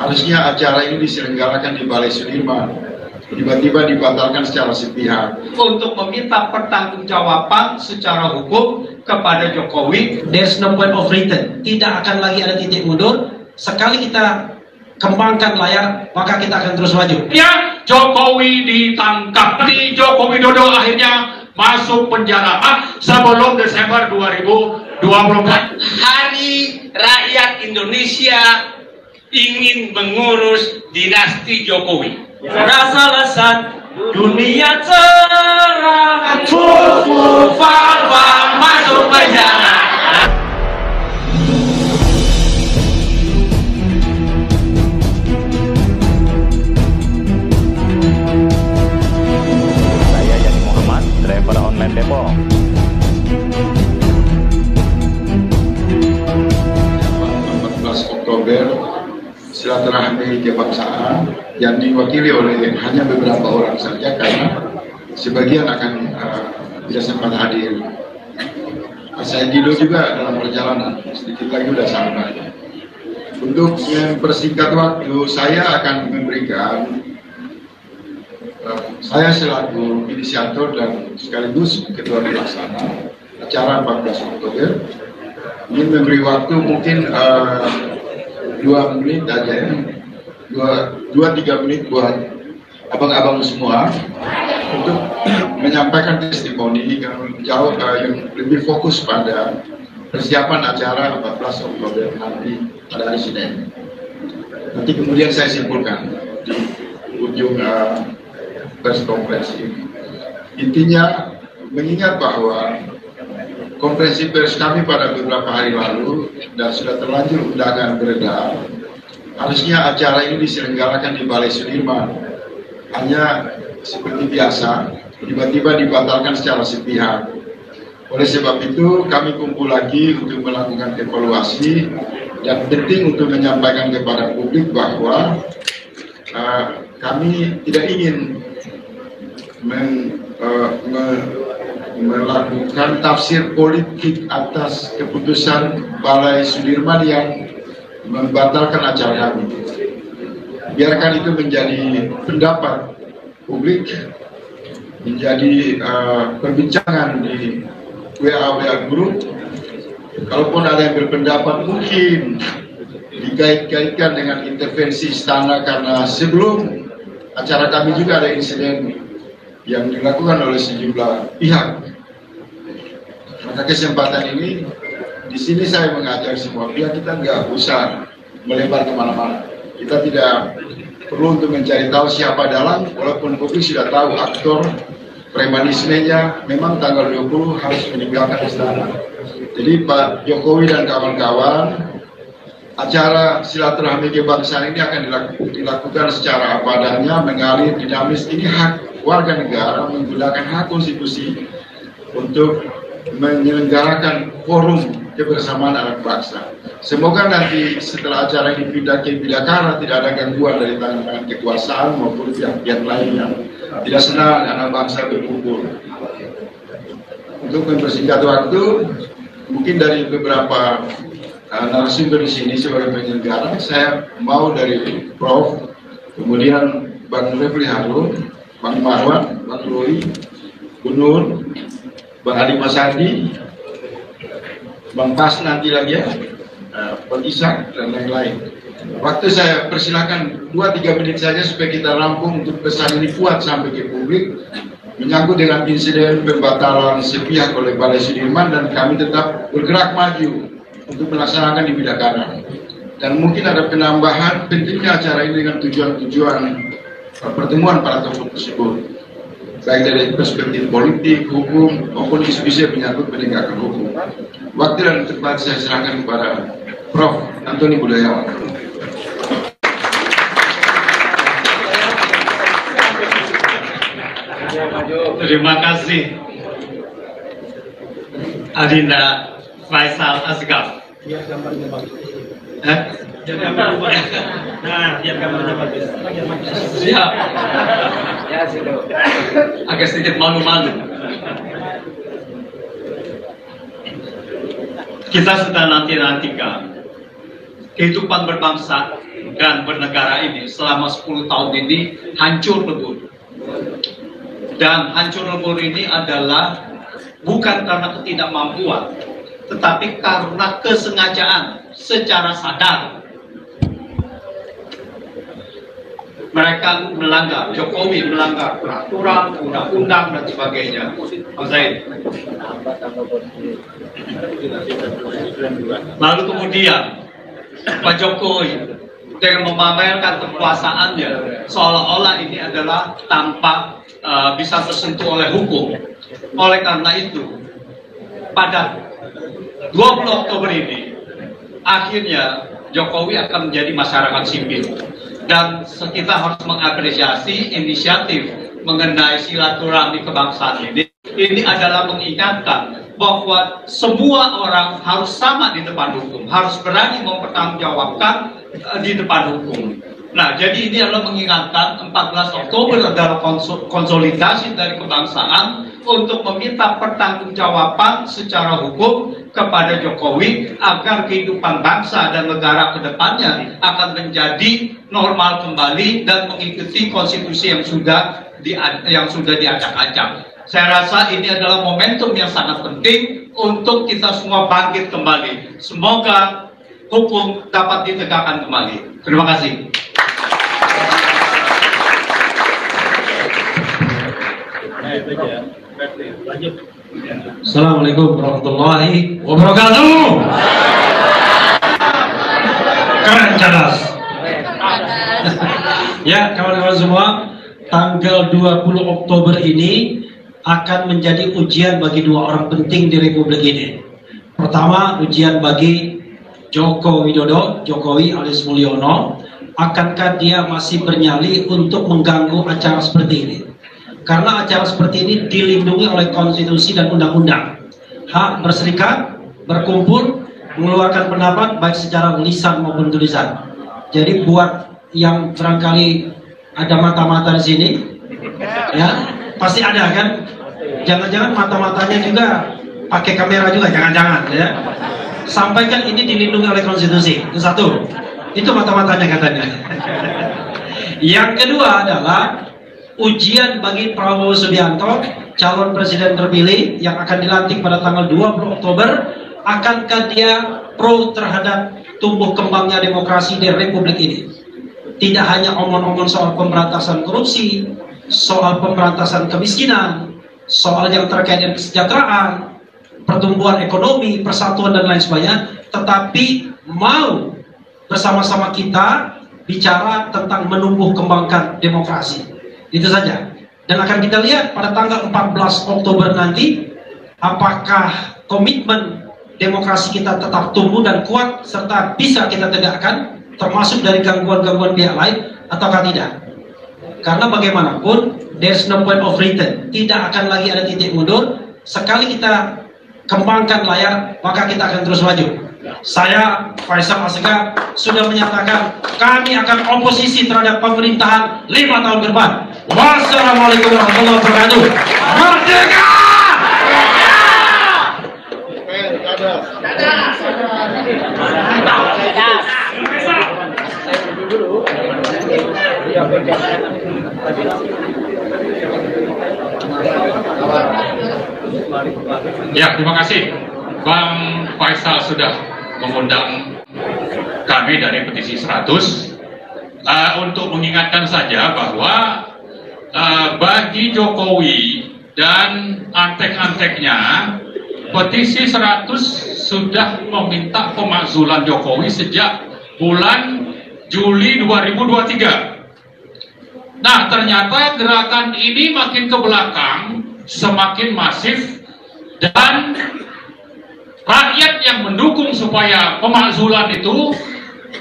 Harusnya acara ini diselenggarakan di Balai Sudirman, tiba-tiba dibatalkan secara sepihak. Untuk meminta pertanggungjawaban secara hukum kepada Jokowi. There's no point of return. Tidak akan lagi ada titik mundur. Sekali kita kembangkan layar, maka kita akan terus maju. Ya, Jokowi ditangkap. Joko Widodo akhirnya masuk penjara sebelum Desember 2024. Hari rakyat Indonesia ingin mengurus dinasti Jokowi. Rasa lesan dunia cerah, fufu farwa masuk penjara. Saya Yani Muhammad, driver online Depok. 14 Oktober silaturahmi kebangsaan yang diwakili oleh hanya beberapa orang saja karena sebagian akan tidak sempat hadir. Saya dulu juga dalam perjalanan, sedikit lagi sudah sampai. Untuk mempersingkat waktu, saya akan memberikan saya selaku inisiator dan sekaligus ketua pelaksana acara 14 Oktober ingin memberi waktu mungkin 2 menit aja ya, 2-3 menit buat abang-abang semua untuk menyampaikan testimoni yang jauh yang lebih fokus pada persiapan acara 14 Oktober nanti pada hari Senin. Nanti kemudian saya simpulkan di ujung press conference ini. Intinya mengingat bahwa konferensi pers kami pada beberapa hari lalu dan sudah terlanjur undangan beredar, harusnya acara ini diselenggarakan di Balai Sudirman. Hanya seperti biasa, tiba-tiba dibatalkan secara sepihak. Oleh sebab itu, kami kumpul lagi untuk melakukan evaluasi dan penting untuk menyampaikan kepada publik bahwa kami tidak ingin melakukan tafsir politik atas keputusan Balai Sudirman yang membatalkan acara kami. Biarkan itu menjadi pendapat publik, menjadi perbincangan di WA group. Kalaupun ada yang berpendapat mungkin dikait-kaitkan dengan intervensi istana karena sebelum acara kami juga ada insiden yang dilakukan oleh sejumlah pihak. Maka kesempatan ini di sini saya mengajak semua pihak kita nggak usah melebar kemana-mana. Kita tidak perlu untuk mencari tahu siapa dalang, walaupun publik sudah tahu aktor premanismenya. Memang tanggal 20 harus meninggalkan istana. Jadi Pak Jokowi dan kawan-kawan, acara silaturahmi kebangsaan ini akan dilakukan secara apa adanya, mengalir, dinamis. Ini hak warga negara menggunakan hak konstitusi untuk menyelenggarakan forum kebersamaan anak bangsa. Semoga nanti setelah acara ini pindah ke Bidakara tidak ada gangguan dari tangan kekuasaan maupun pihak-pihak lain yang tidak senang anak bangsa berkumpul. Untuk mempersingkat waktu, mungkin dari beberapa narasumber di sini sebagai penyelenggara, saya mau dari Prof, kemudian Bang Refli Harun, Bang Marwan, Bang Roy, Bu Nur, Bang Adi Masandi, Bang Pas nanti lagi ya, Bang Ishak dan lain-lain. Waktu saya persilakan 2-3 menit saja supaya kita rampung untuk pesan ini kuat sampai ke publik menyangkut dengan insiden pembatalan sepihak oleh Balai Sudirman, dan kami tetap bergerak maju untuk melaksanakan di Bidakara. Dan mungkin ada penambahan pentingnya acara ini dengan tujuan-tujuan pertemuan para tokoh tersebut, baik dari perspektif politik, hukum, maupun isu-isu yang menyangkut penegakan hukum. Waktu dan tempat saya serahkan kepada Prof. Antoni Budayawan. Terima kasih Adinda Faisal Asgaf. Biar gambarnya bagus. Biar gambarnya bagus. Nah, biar gambarnya bagus. Siap. Ya, sudah. Agak sedikit malu-malu. Kita sedang nanti-nantikan kehidupan berbangsa dan bernegara ini selama 10 tahun ini hancur lebur. Dan hancur lebur ini adalah bukan karena ketidakmampuan, tetapi karena kesengajaan secara sadar. Mereka melanggar, Jokowi melanggar peraturan, undang-undang dan sebagainya. Mas Zaid. Lalu kemudian Pak Jokowi dengan memamerkan kekuasaannya seolah-olah ini adalah tanpa bisa tersentuh oleh hukum. Oleh karena itu, pada 20 Oktober ini akhirnya Jokowi akan menjadi masyarakat sipil. Dan kita harus mengapresiasi inisiatif mengenai silaturahmi kebangsaan ini. Ini adalah mengingatkan bahwa semua orang harus sama di depan hukum, harus berani mempertanggungjawabkan di depan hukum. Nah, jadi ini adalah mengingatkan 14 Oktober adalah konsolidasi dari kebangsaan untuk meminta pertanggungjawaban secara hukum kepada Jokowi agar kehidupan bangsa dan negara ke depannya akan menjadi normal kembali dan mengikuti konstitusi yang sudah diacak-acak. Saya rasa ini adalah momentum yang sangat penting untuk kita semua bangkit kembali. Semoga hukum dapat ditegakkan kembali. Terima kasih. Assalamualaikum warahmatullahi wabarakatuh. Keren cerdas. Ya, kawan-kawan semua, tanggal 20 Oktober ini akan menjadi ujian bagi dua orang penting di Republik ini. Pertama, ujian bagi Joko Widodo, Jokowi alias Mulyono. Akankah dia masih bernyali untuk mengganggu acara seperti ini? Karena acara seperti ini dilindungi oleh konstitusi dan undang-undang. Hak berserikat, berkumpul, mengeluarkan pendapat baik secara lisan maupun tulisan. Jadi buat yang barangkali ada mata-mata di sini, ya pasti ada kan? Jangan-jangan mata-matanya juga pakai kamera juga, jangan-jangan ya. Sampaikan ini dilindungi oleh konstitusi. Itu satu. Itu mata-matanya katanya. Yang kedua adalah ujian bagi Prabowo Subianto, calon presiden terpilih yang akan dilantik pada tanggal 20 Oktober. Akankah dia pro terhadap tumbuh kembangnya demokrasi di Republik ini? Tidak hanya omong-omong soal pemberantasan korupsi, soal pemberantasan kemiskinan, soal yang terkait dengan kesejahteraan, pertumbuhan ekonomi, persatuan dan lain sebagainya, tetapi mau bersama-sama kita bicara tentang menumbuh kembangkan demokrasi. Itu saja. Dan akan kita lihat pada tanggal 14 Oktober nanti apakah komitmen demokrasi kita tetap tumbuh dan kuat serta bisa kita tegakkan termasuk dari gangguan-gangguan pihak lain ataukah tidak. Karena bagaimanapun there's no point of return, tidak akan lagi ada titik mundur. Sekali kita kembangkan layar maka kita akan terus maju. Saya Faisal Asegaf sudah menyatakan kami akan oposisi terhadap pemerintahan 5 tahun ke depan. Wassalamualaikum warahmatullahi wabarakatuh. Merdeka! Ya, terima kasih. Bang Faisal sudah mengundang kami dari petisi 100 untuk mengingatkan saja bahwa bagi Jokowi dan antek-anteknya, petisi 100 sudah meminta pemakzulan Jokowi sejak bulan Juli 2023. Nah, ternyata gerakan ini makin ke belakang, semakin masif, dan rakyat yang mendukung supaya pemakzulan itu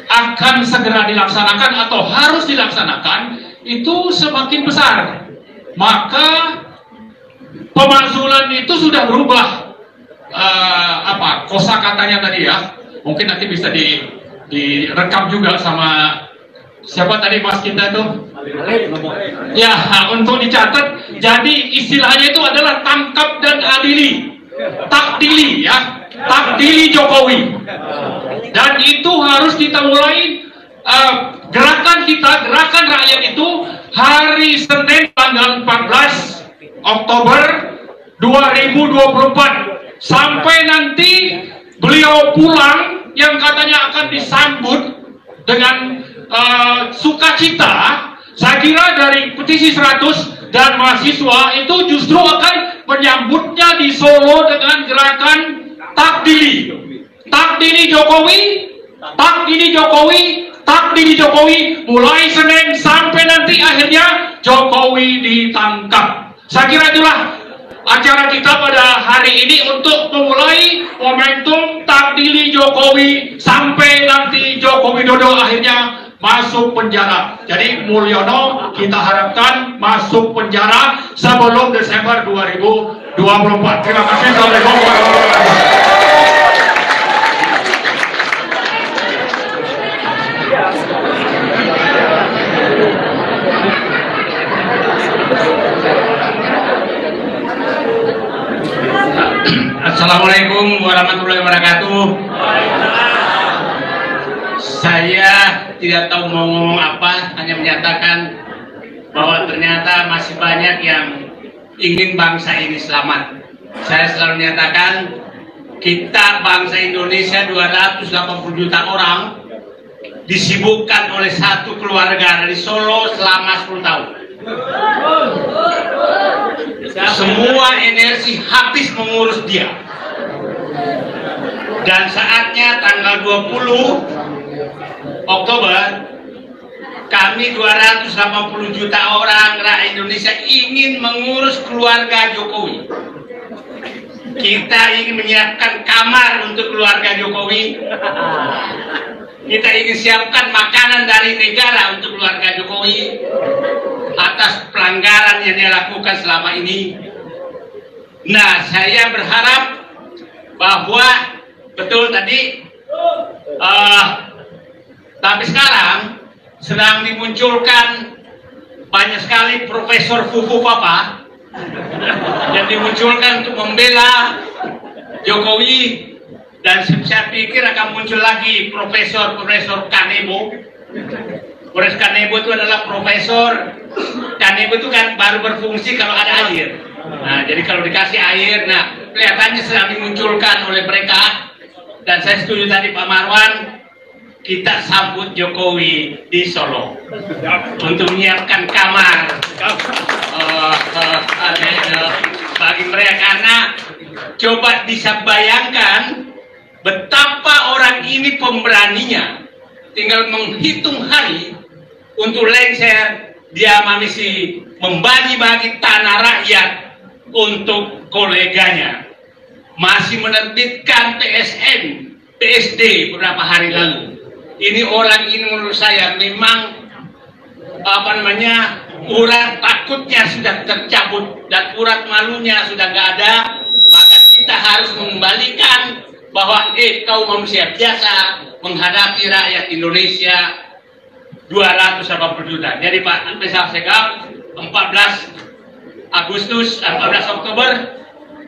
akan segera dilaksanakan atau harus dilaksanakan itu semakin besar. Maka pemakzulan itu sudah berubah kosakatanya tadi ya. Mungkin nanti bisa direkam juga sama siapa tadi Mas kita itu? Ya, untuk dicatat. Jadi istilahnya itu adalah tangkap dan adili. Takdili ya. Takdili Jokowi. Dan itu harus kita mulai gerakan kita, gerakan rakyat itu hari Senin tanggal 14 Oktober 2024 sampai nanti beliau pulang yang katanya akan disambut dengan sukacita. Saya kira dari petisi 100 dan mahasiswa itu justru akan menyambutnya di Solo dengan gerakan takdili. Takdili Jokowi, takdili Jokowi, takdili Jokowi, mulai Senin sampai nanti akhirnya Jokowi ditangkap. Saya kira itulah acara kita pada hari ini untuk memulai momentum takdili Jokowi sampai nanti Joko Widodo akhirnya masuk penjara. Jadi Mulyono kita harapkan masuk penjara sebelum Desember 2024. Terima kasih. Assalamualaikum warahmatullahi wabarakatuh. Assalamualaikum warahmatullahi wabarakatuh. Saya tidak tahu mau ngomong apa, hanya menyatakan bahwa ternyata masih banyak yang ingin bangsa ini selamat. Saya selalu menyatakan kita bangsa Indonesia 280 juta orang disibukkan oleh satu keluarga dari Solo selama 10 tahun. Semua energi habis mengurus dia. Dan saatnya tanggal 20 Oktober kami 280 juta orang rakyat Indonesia ingin mengurus keluarga Jokowi. Kita ingin menyiapkan kamar untuk keluarga Jokowi. Kita ingin siapkan makanan dari negara untuk keluarga Jokowi atas pelanggaran yang dia lakukan selama ini. Nah, saya berharap bahwa betul tadi tapi sekarang sedang dimunculkan banyak sekali Profesor Fufu Papa yang dimunculkan untuk membela Jokowi, dan saya pikir akan muncul lagi Profesor Kanebo. Profesor Kanebo itu adalah Profesor Kanebo itu kan baru berfungsi kalau ada air. Nah, jadi kalau dikasih air, nah kelihatannya sedang dimunculkan oleh mereka. Dan saya setuju tadi Pak Marwan, kita sambut Jokowi di Solo untuk menyiapkan kamar bagi mereka, karena coba bisa bayangkan betapa orang ini pemberaninya, tinggal menghitung hari untuk lengser, dia masih membagi-bagi tanah rakyat untuk koleganya, masih menerbitkan PSN, PSD beberapa hari lalu. Ini orang ini menurut saya memang urat takutnya sudah tercabut dan urat malunya sudah nggak ada. Maka kita harus mengembalikan bahwa kau manusia biasa menghadapi rakyat Indonesia 280 juta. Jadi Pak Besar Segaf 14 Oktober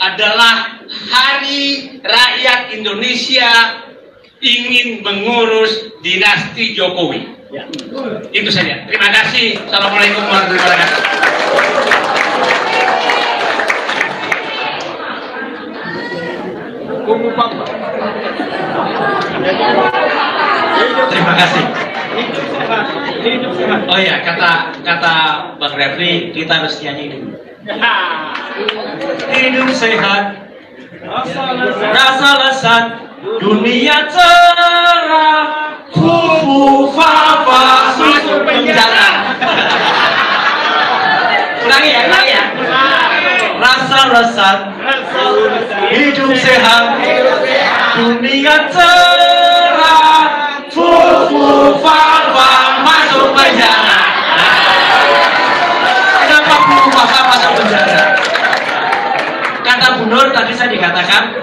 adalah Hari Rakyat Indonesia ingin mengurus dinasti Jokowi. Ya. Itu saja. Terima kasih. Assalamualaikum warahmatullahi wabarakatuh. Terima kasih. Oh ya, kata Bang Refli, kita harus nyanyi dulu. Hidup sehat, rasa lezat, dunia cerah, fufu fafa masuk penjara. Ulangi ya. Rasa lezat, hidup sehat, dunia cerah, fufu fafa masuk penjara. Kenapa fufu fafa masuk penjara? Kata Bu Nur tadi saya dikatakan,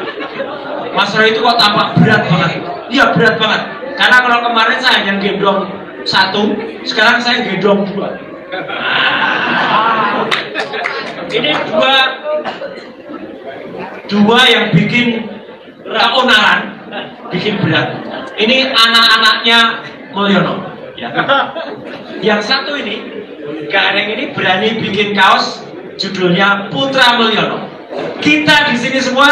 Mas Roy itu kok tampak berat banget. Iya berat banget. Karena kalau kemarin saya yang gendong 1, sekarang saya gendong 2. Ini dua yang bikin keonaran, bikin berat. Ini anak-anaknya Mulyono. Ya. Yang satu ini, Gareng ini berani bikin kaos judulnya Putra Mulyono. Kita di sini semua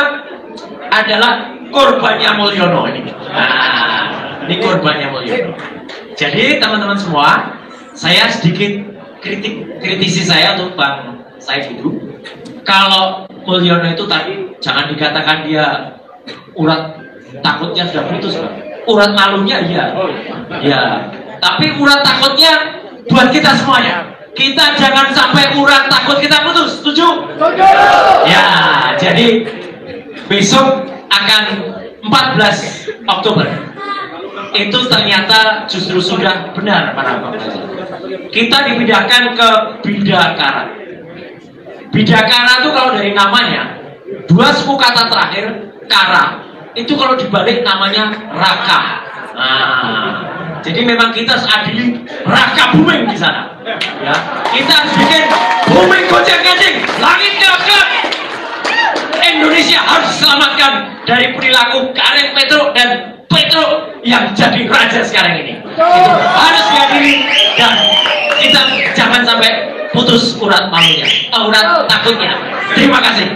adalah korbannya Mulyono ini. Nah, ini korbannya Mulyono. Jadi teman-teman semua, saya sedikit kritisi saya untuk Bang Said itu. Kalau Mulyono itu tadi jangan dikatakan dia urat takutnya sudah putus, Bang. Urat malunya iya. Ya. Tapi urat takutnya buat kita semuanya. Kita jangan sampai urat takut kita putus. Setuju? Setuju. Ya, jadi besok akan 14 Oktober. Itu ternyata justru sudah benar para bapak. Kita dipindahkan ke Bidakara. Bidakara itu kalau dari namanya, dua suku kata terakhir, Kara, itu kalau dibalik namanya Raka. Nah, jadi memang kita harus adili Raka Buming di sana. Ya, kita harus bikin Buming gojek-gajing, langit gelap. Indonesia harus diselamatkan dari perilaku Gareng Petro dan Petro yang jadi raja sekarang ini. Itu harus dihadiri dan kita jangan sampai putus urat malunya, urat takutnya. Terima kasih.